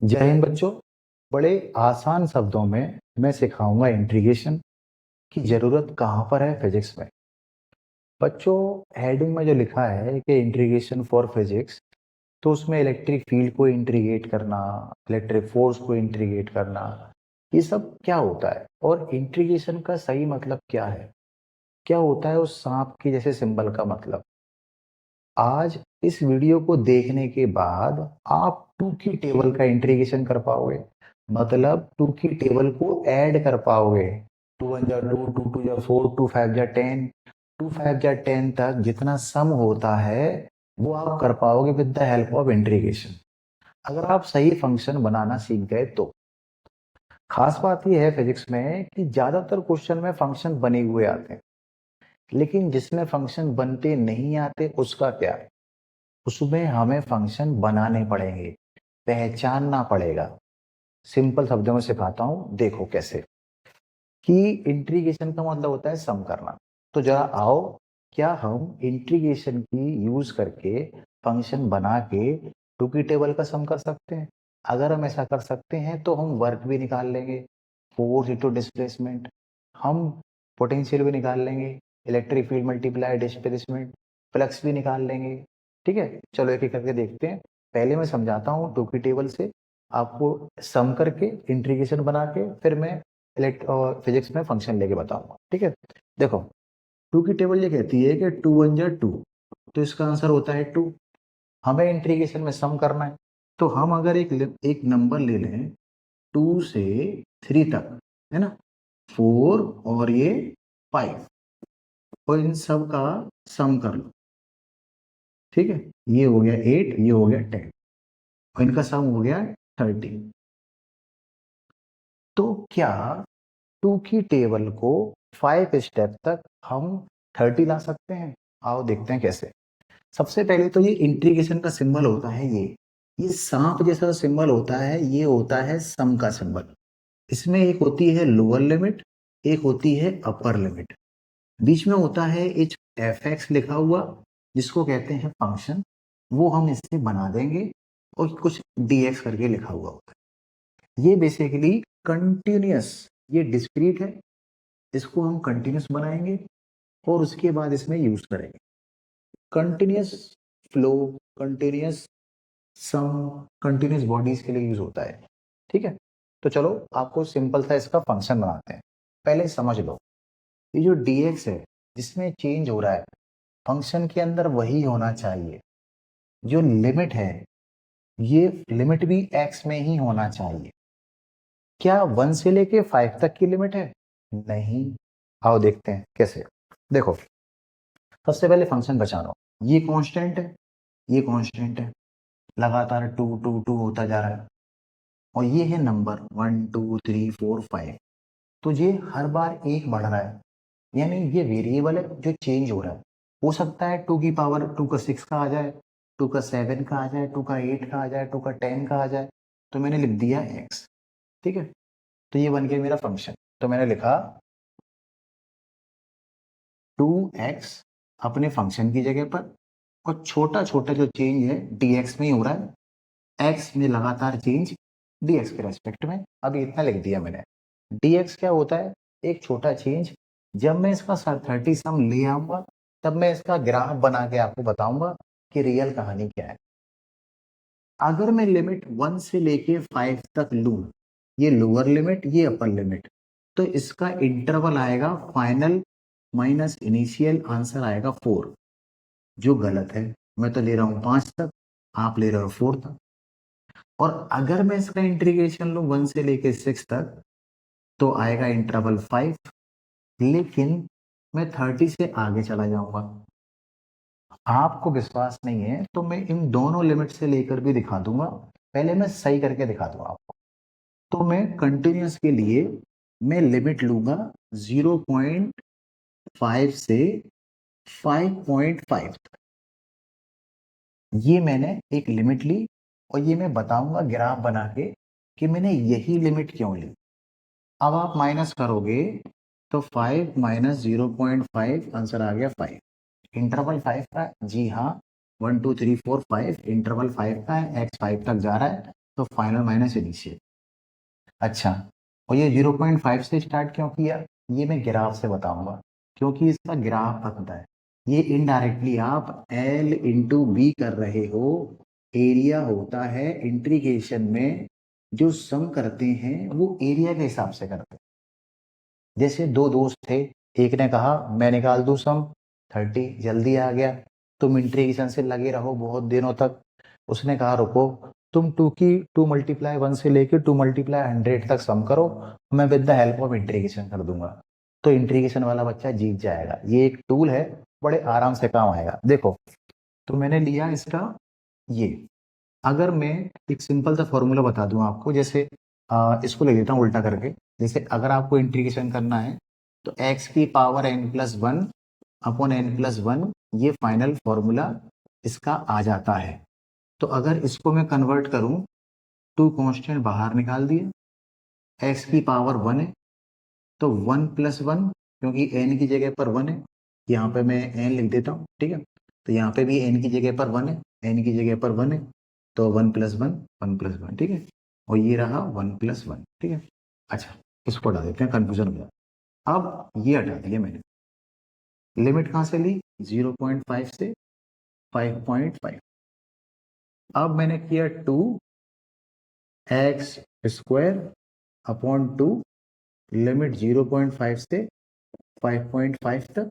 जय हिंद बच्चों। बड़े आसान शब्दों में मैं सिखाऊंगा इंटीग्रेशन की जरूरत कहाँ पर है फिजिक्स में। बच्चों, हेडिंग में जो लिखा है कि इंटीग्रेशन फॉर फिजिक्स, तो उसमें इलेक्ट्रिक फील्ड को इंटीग्रेट करना, इलेक्ट्रिक फोर्स को इंटीग्रेट करना, ये सब क्या होता है और इंटीग्रेशन का सही मतलब क्या है, क्या होता है उस सांप के जैसे सिंबल का मतलब। आज इस वीडियो को देखने के बाद आप टू की टेबल का इंटीग्रेशन कर पाओगे, मतलब टू की टेबल को ऐड कर पाओगे। टू वन जा टू, टू टू जा फोर, टू फाइव जा टेन, टू फाइव जा टेन तक जितना सम होता है वो आप कर पाओगे with the help of integration, अगर आप सही फंक्शन बनाना सीख गए तो। खास बात यह है फिजिक्स में कि ज्यादातर क्वेश्चन में फंक्शन बने हुए आते हैं, लेकिन जिसमें फंक्शन बनते नहीं आते उसका क्या है, उसमें हमें फंक्शन बनाने पड़ेंगे, पहचानना पड़ेगा। सिंपल शब्दों में सिखाता हूं, देखो कैसे। कि इंटीग्रेशन का मतलब होता है सम करना। तो जरा आओ, क्या हम इंटीग्रेशन की यूज करके फंक्शन बना के टू की टेबल का सम कर सकते हैं? अगर हम ऐसा कर सकते हैं तो हम वर्क भी निकाल लेंगे, फोर्स इनटू डिस्प्लेसमेंट, हम पोटेंशियल भी निकाल लेंगे, electric field multiply displacement, flux भी निकाल लेंगे। ठीक है, चलो एक एक करके देखते हैं। पहले मैं समझाता हूँ टू की टेबल से, आपको सम करके इंटीग्रेशन बना के फिर मैं इलेक्ट और फिजिक्स में फंक्शन लेके बताऊंगा। ठीक है, देखो टू की टेबल ये कहती है कि टू वन जा टू, तो इसका आंसर होता है टू। हमें इंटीग्रेशन में सम करना है, तो हम अगर एक नंबर ले लें टू से थ्री तक, है ना, फोर और ये फाइव, और इन सब का सम कर लो। ठीक है, ये हो गया एट, ये हो गया टेन, और इनका सम हो गया 13। तो क्या टू की टेबल को 5 स्टेप तक हम 30 ला सकते हैं? आओ देखते हैं कैसे। सबसे पहले तो ये इंटीग्रेशन का सिंबल होता है, ये सांप जैसा सिंबल होता है, ये होता है सम का सिंबल। इसमें एक होती है लोअर लिमिट, एक होती है अपर लिमिट, बीच में होता है एक एफ एक्स लिखा हुआ जिसको कहते हैं फंक्शन, वो हम इससे बना देंगे, और कुछ डी एक्स करके लिखा हुआ होता है। ये बेसिकली कंटिन्यूस, ये डिस्क्रीट है, इसको हम कंटिन्यूस बनाएंगे और उसके बाद इसमें यूज करेंगे कंटिन्यूस फ्लो, कंटिन्यूस सम, कंटिन्यूस बॉडीज के लिए यूज होता है। ठीक है, तो चलो आपको सिंपल सा इसका फंक्शन बनाते हैं। पहले समझ लो, ये जो dx है जिसमें चेंज हो रहा है, फंक्शन के अंदर वही होना चाहिए। जो लिमिट है, ये लिमिट भी x में ही होना चाहिए। क्या 1 से लेके 5 तक की लिमिट है? नहीं। आओ देखते हैं कैसे। देखो, सबसे पहले फंक्शन बचाना, ये कांस्टेंट है, ये कांस्टेंट है, लगातार टू टू टू होता जा रहा है, और ये है नंबर 1 2 3 4 5, तो ये हर बार एक बढ़ रहा है, यानी ये वेरिएबल है जो चेंज हो रहा है। हो सकता है टू की पावर टू का 6 का आ जाए, टू का 7 का आ जाए, टू का 8 का आ जाए, टू का 10 का आ जाए, तो मैंने लिख दिया x। ठीक है, तो ये बन गया मेरा फंक्शन, तो मैंने लिखा 2x अपने फंक्शन की जगह पर, और छोटा छोटा जो चेंज है dx में ही हो रहा है, x में लगातार चेंज dx के रेस्पेक्ट में। अभी इतना लिख दिया मैंने। dx क्या होता है? एक छोटा चेंज। जब मैं इसका 30 सम ले आऊंगा तब मैं इसका ग्राफ बना के आपको बताऊंगा कि रियल कहानी क्या है। अगर मैं लिमिट 1 से लेके 5 तक लूं, ये लोअर लिमिट, ये अपर लिमिट, तो इसका इंटरवल आएगा फाइनल माइनस इनिशियल, आंसर आएगा 4, जो गलत है। मैं तो ले रहा हूं 5 तक, आप ले रहे हो 4 तक। और अगर मैं इसका इंटीग्रेशन लूं 1 से लेके 6 तक, तो आएगा इंटरवल 5, लेकिन मैं 30 से आगे चला जाऊंगा। आपको विश्वास नहीं है तो मैं इन दोनों लिमिट से लेकर भी दिखा दूंगा, पहले मैं सही करके दिखा दूंगा आपको। तो मैं कंटिन्यूस के लिए मैं लिमिट लूंगा 0.5 से 5.5 तक, ये मैंने एक लिमिट ली, और ये मैं बताऊंगा ग्राफ बना के कि मैंने यही लिमिट क्यों ली। अब आप माइनस करोगे तो 5 माइनस 0.5, आंसर आ गया 5। इंटरवल 5 का, जी हाँ, 1 2 3 4 5, इंटरवल 5 का है, x 5 तक जा रहा है, तो फाइनल माइनस इनिशियल। अच्छा, और ये 0.5 से स्टार्ट क्यों किया, ये मैं ग्राफ से बताऊंगा, क्योंकि इसका ग्राफ बनता है। ये इनडायरेक्टली आप L इंटू बी कर रहे हो, एरिया होता है इंटीग्रेशन में जो सम करते हैं वो एरिया के हिसाब से करते हैं। जैसे दो दोस्त थे, एक ने कहा मैं निकाल दूं सम 30, जल्दी आ गया, तुम इंटीग्रेशन से लगे रहो बहुत दिनों तक। उसने कहा रुको, तुम 2 मल्टीप्लाई 1 से लेके 2 मल्टीप्लाई 100 तक सम करो, मैं with the help of integration कर दूंगा। तो इंटीग्रेशन वाला बच्चा जीत जाएगा। ये एक टूल है, बड़े आराम से काम आएगा। देखो, तो मैंने लिया इसका ये, अगर मैं एक सिंपल सा फॉर्मूला बता दूं आपको, जैसे इसको ले लेता हूँ उल्टा करके। जैसे अगर आपको इंटीग्रेशन करना है तो x की पावर n+1 अपॉन n+1, ये फाइनल फॉर्मूला इसका आ जाता है। तो अगर इसको मैं कन्वर्ट करूं, टू कांस्टेंट बाहर निकाल दिए, x की पावर 1 है तो 1+1, क्योंकि n की जगह पर 1 है, यहाँ पे मैं n लिख देता हूँ, ठीक है। तो यहाँ पे भी n की जगह पर 1 है, n की जगह पर 1 है, तो 1+1 1+1, ठीक है। और ये रहा 1+1, ठीक है। अच्छा, इसको हटा देते हैं, कंफ्यूजन हो गया। अब ये हटा दिया मैंने, लिमिट कहाँ से ली, 0.5 से 5.5। अब मैंने किया 2x² अपॉन 2, लिमिट 0.5 से 5.5 तक,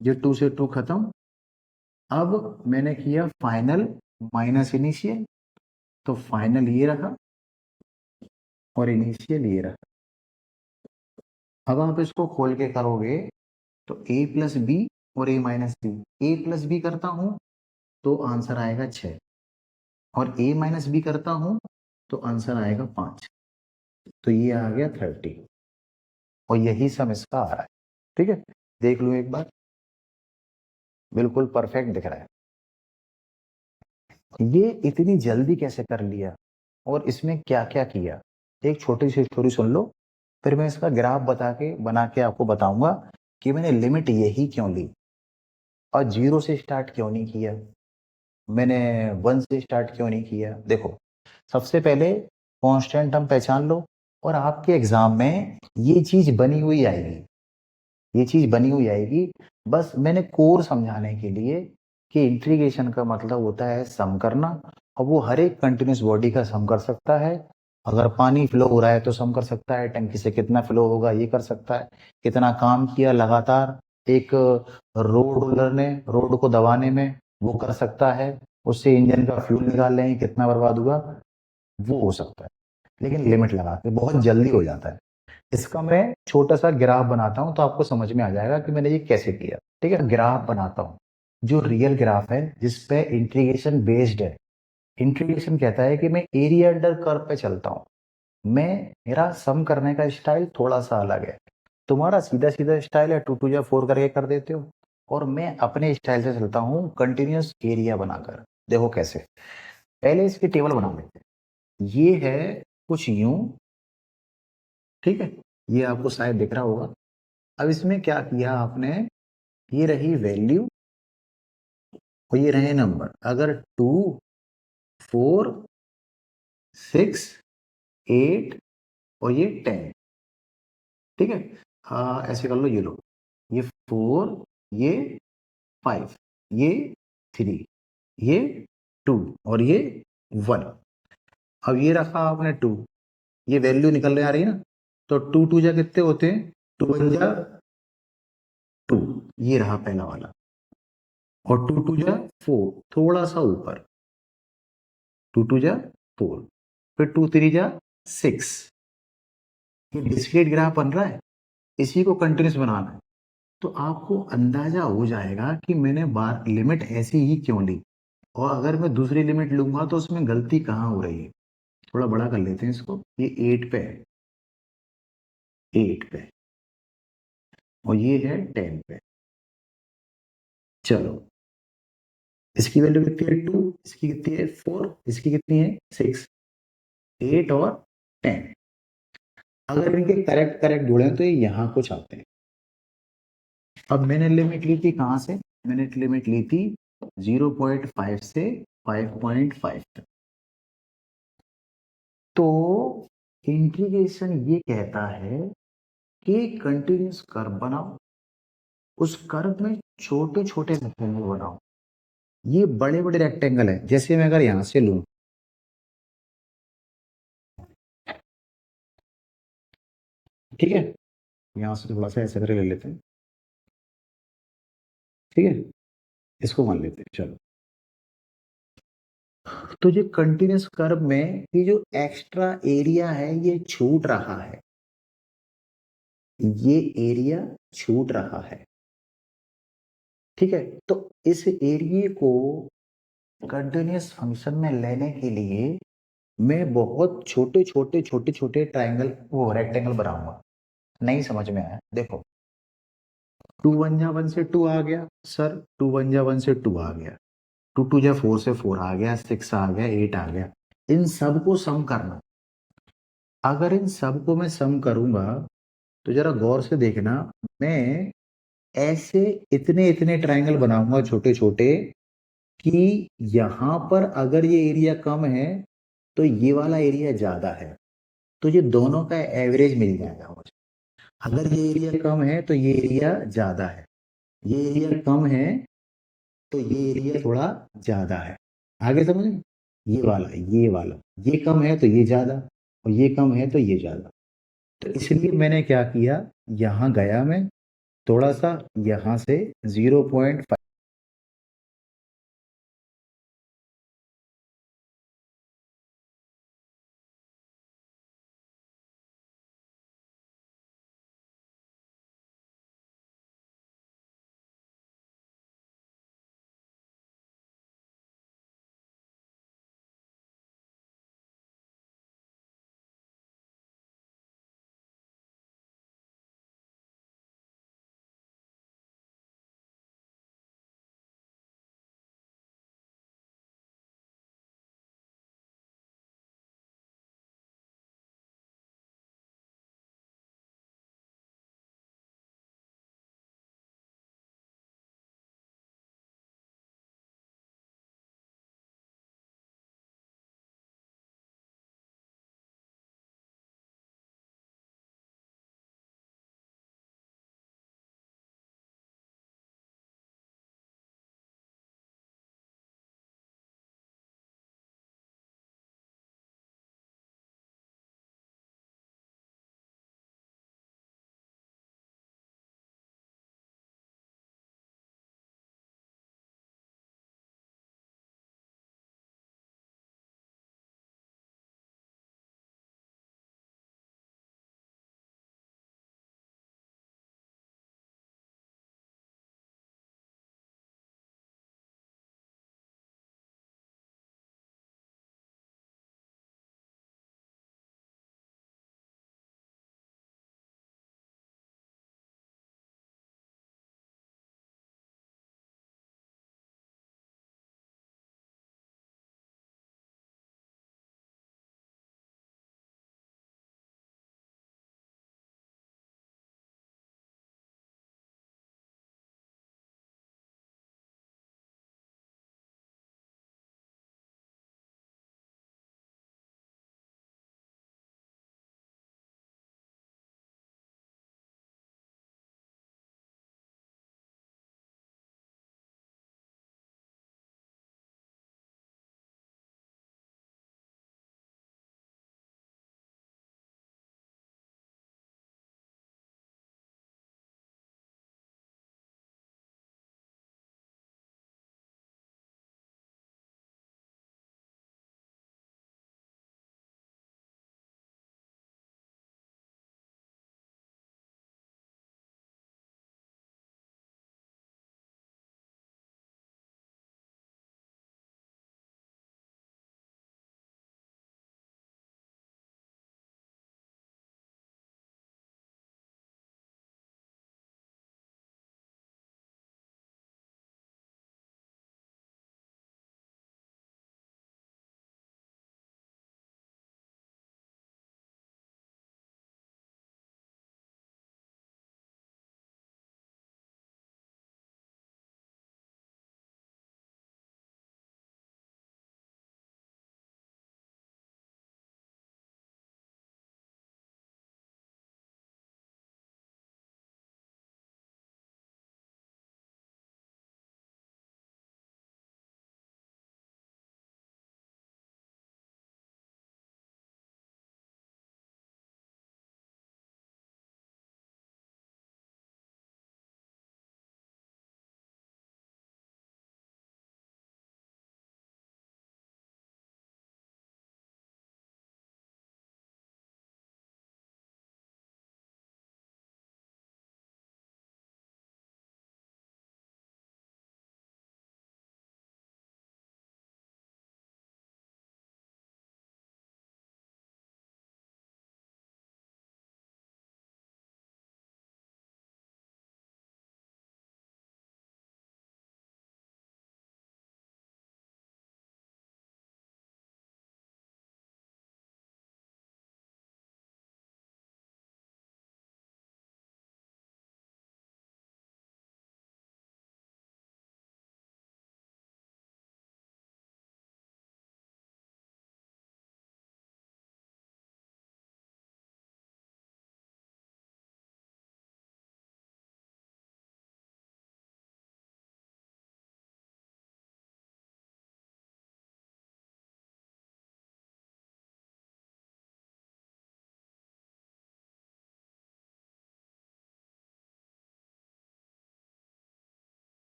जो 2 से 2 खत्म। अब मैंने किया फाइनल माइनस इनिशियल, तो फाइनल ये रहा और इनिशियल ये रहा। अब आप इसको खोल के करोगे तो a+b और a-b, a+b करता हूं तो आंसर आएगा 6, और a-b करता हूं तो आंसर आएगा 5। तो ये आ गया 30, और यही सम इसका आ रहा है, ठीक है। देख लो एक बार, बिल्कुल परफेक्ट दिख रहा है। ये इतनी जल्दी कैसे कर लिया और इसमें क्या क्या किया, एक छोटी सी स्टोरी सुन लो, फिर मैं इसका ग्राफ बना के आपको बताऊंगा कि मैंने लिमिट यही क्यों ली और 0 से स्टार्ट क्यों नहीं किया, मैंने 1 से स्टार्ट क्यों नहीं किया। देखो, सबसे पहले कांस्टेंट हम पहचान लो, और आपके एग्जाम में ये चीज बनी हुई आएगी, ये चीज बनी हुई आएगी। बस मैंने कोर समझाने के लिए कि इंटीग्रेशन का मतलब होता है सम करना, और वो हर एक कंटिन्यूस बॉडी का सम कर सकता है। अगर पानी फ्लो हो रहा है तो सम कर सकता है, टंकी से कितना फ्लो होगा ये कर सकता है, कितना काम किया लगातार एक रोड रोलर ने रोड को दबाने में, वो कर सकता है, उससे इंजन का फ्यूल निकाल लें कितना बर्बाद हुआ, वो हो सकता है। लेकिन लिमिट लगा के बहुत जल्दी हो जाता है। इसका मैं छोटा सा ग्राफ बनाता हूं तो आपको समझ में आ जाएगा कि मैंने ये कैसे किया, ठीक है। ग्राफ बनाता हूं, जो रियल ग्राफ है जिसपे इंटीग्रेशन बेस्ड है। इंटीग्रेशन कहता है कि मैं एरिया अंडर कर्व पे चलता हूं, मैं मेरा सम करने का स्टाइल थोड़ा सा अलग है। तुम्हारा सीधा सीधा स्टाइल है 2 2 4 करके कर देते हो, और मैं अपने स्टाइल से चलता हूँ कंटिन्यूस एरिया बनाकर। देखो कैसे, पहले इसकी टेबल बना लेते हैं। ये है कुछ यूं, ठीक है, ये आपको शायद दिख रहा होगा। अब इसमें क्या किया आपने, ये रही वैल्यू और ये रहे नंबर। अगर 2 4 6 8 और ये 10, ठीक है। ऐसे कर लो, ये लो, ये 4, ये 5, ये 3, ये 2 और ये 1। अब ये रखा आपने 2, ये वैल्यू निकलने आ रही है ना, तो 2 2 जा कितने होते हैं, 2 1 जा 2, ये रहा पहला वाला, और 2 2 जा 4, थोड़ा सा ऊपर, 2 2 जा 4, फिर 2 3 जा 6। ये डिस्क्रीट ग्राफ बन रहा है, इसी को कंटिन्यूस बनाना है। तो आपको अंदाजा हो जाएगा कि मैंने बार लिमिट ऐसी ही क्यों ली, और अगर मैं दूसरी लिमिट लूंगा तो उसमें गलती कहाँ हो रही है। थोड़ा बड़ा कर लेते हैं इसको, ये 8 पे है, 8 पे, और ये है 10 पे। चलो, इसकी वैल्यू कितनी है 2, इसकी कितनी है 4, इसकी कितनी है 6, 8 और 10। अगर इनके करेक्ट करेक्ट जोड़े तो ये यहाँ कुछ आते हैं। अब मैंने लिमिट ली थी कहाँ से, मैंने लिमिट ली थी 0.5 से 5.5 तक। तो इंटीग्रेशन ये कहता है कि कंटिन्यूस कर्व बनाओ, उस कर्व में छोटे छोटे रेक्टेंगल बनाओ। ये बड़े बड़े रेक्टेंगल है, जैसे मैं अगर यहां से लूं, ठीक है, यहां से थोड़ा सा ऐसे करके ले लेते हैं, ठीक है, इसको मान लेते हैं, चलो। तो ये कंटिन्यूस कर्व में ये जो एक्स्ट्रा एरिया है ये छूट रहा है, ये एरिया छूट रहा है, ठीक है। तो इस एरिया को कंटिन्यूस फंक्शन में लेने के लिए मैं बहुत छोटे छोटे छोटे छोटे ट्राइंगल वो रेक्टेंगल बनाऊंगा। नहीं समझ में आया? देखो, 2 1 से 2 आ गया सर, 2 1 से 2 आ गया, 2 2 4 से 4 आ गया, 6 आ गया, 8 आ गया। इन सबको सम करना। अगर इन सबको मैं सम करूंगा तो जरा गौर से देखना, मैं ऐसे इतने इतने ट्राइंगल बनाऊंगा छोटे छोटे कि यहां पर अगर ये एरिया कम है तो ये वाला एरिया ज्यादा है, तो ये दोनों का एवरेज मिल जाएगा मुझे। अगर ये एरिया कम है तो ये एरिया ज्यादा है, ये एरिया कम है तो ये एरिया थोड़ा ज्यादा है। आगे समझ में? ये वाला, ये वाला, ये कम है तो ये ज्यादा, और ये कम है तो ये ज्यादा। तो इसलिए मैंने क्या किया, यहाँ गया मैं थोड़ा सा, यहाँ से 0.5